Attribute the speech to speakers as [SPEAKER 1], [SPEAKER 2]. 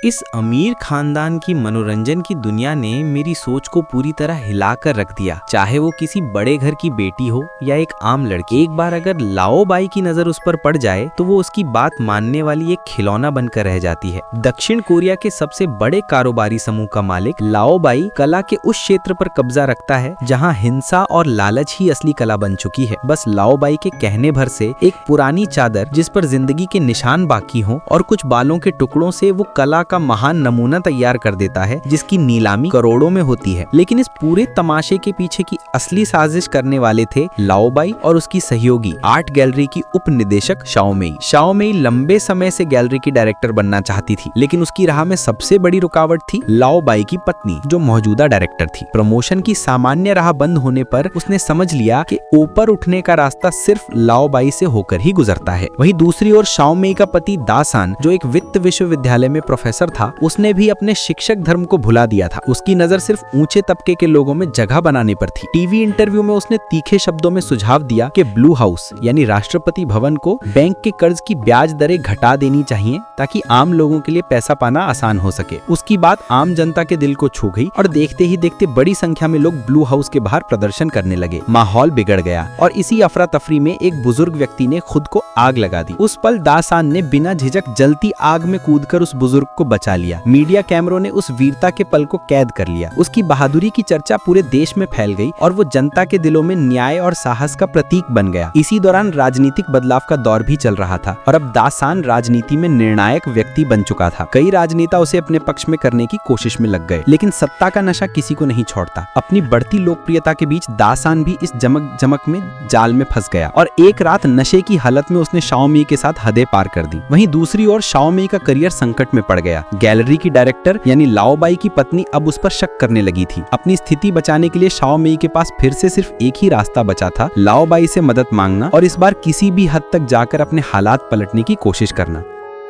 [SPEAKER 1] इस अमीर खानदान की मनोरंजन की दुनिया ने मेरी सोच को पूरी तरह हिलाकर रख दिया। चाहे वो किसी बड़े घर की बेटी हो या एक आम लड़की, एक बार अगर लाओ बाई की नजर उस पर पड़ जाए तो वो उसकी बात मानने वाली एक खिलौना बनकर रह जाती है। दक्षिण कोरिया के सबसे बड़े कारोबारी समूह का मालिक लाओ बाई कला के उस क्षेत्र पर कब्जा रखता है जहाँ हिंसा और लालच ही असली कला बन चुकी है। बस लाओ बाई के कहने भर से एक पुरानी चादर जिस पर जिंदगी के निशान बाकी हों और कुछ बालों के टुकड़ों से वो कला का महान नमूना तैयार कर देता है जिसकी नीलामी करोड़ों में होती है। लेकिन इस पूरे तमाशे के पीछे की असली साजिश करने वाले थे लाओ बाई और उसकी सहयोगी आर्ट गैलरी की उप निदेशक शाओ मेई। शाओ मेई लंबे समय से गैलरी की डायरेक्टर बनना चाहती थी, लेकिन उसकी राह में सबसे बड़ी रुकावट थी लाओ बाई की पत्नी जो मौजूदा डायरेक्टर थी। प्रमोशन की सामान्य राह बंद होने पर उसने समझ लिया कि ऊपर उठने का रास्ता सिर्फ लाओ बाई से होकर ही गुजरता है। वहीं दूसरी ओर शाओ मेई का पति दासान जो एक वित्त विश्वविद्यालय में प्रोफेसर था, उसने भी अपने शिक्षक धर्म को भुला दिया था। उसकी नजर सिर्फ ऊंचे तबके के लोगों में जगह बनाने पर थी। टीवी इंटरव्यू में उसने तीखे शब्दों में सुझाव दिया कि ब्लू हाउस यानी राष्ट्रपति भवन को बैंक के कर्ज की ब्याज दरें घटा देनी चाहिए ताकि आम लोगों के लिए पैसा पाना आसान हो सके। उसकी बात आम जनता के दिल को छू गई और देखते ही देखते बड़ी संख्या में लोग ब्लू हाउस के बाहर प्रदर्शन करने लगे। माहौल बिगड़ गया और इसी अफरा तफरी में एक बुजुर्ग व्यक्ति ने खुद को आग लगा दी। उस पल दासान ने बिना झिझक जलती आग में कूदकर उस बुजुर्ग को बचा लिया। मीडिया कैमरों ने उस वीरता के पल को कैद कर लिया। उसकी बहादुरी की चर्चा पूरे देश में फैल गई और वो जनता के दिलों में न्याय और साहस का प्रतीक बन गया। इसी दौरान राजनीतिक बदलाव का दौर भी चल रहा था और अब दासान राजनीति में निर्णायक व्यक्ति बन चुका था। कई राजनेता उसे अपने पक्ष में करने की कोशिश में लग गए, लेकिन सत्ता का नशा किसी को नहीं छोड़ता। अपनी बढ़ती लोकप्रियता के बीच दासान भी इस जमक में जाल में फंस गया और एक रात नशे की हालत में उसने शाओ मेई के साथ हदें पार कर दी। वहीं दूसरी ओर शाओ मेई का करियर संकट में पड़ गया। गैलरी की डायरेक्टर यानी लाओ बाई की पत्नी अब उस पर शक करने लगी थी। अपनी स्थिति बचाने के लिए शाओ मेई के पास फिर से सिर्फ एक ही रास्ता बचा था, लाओ बाई से मदद मांगना और इस बार किसी भी हद तक जाकर अपने हालात पलटने की कोशिश करना।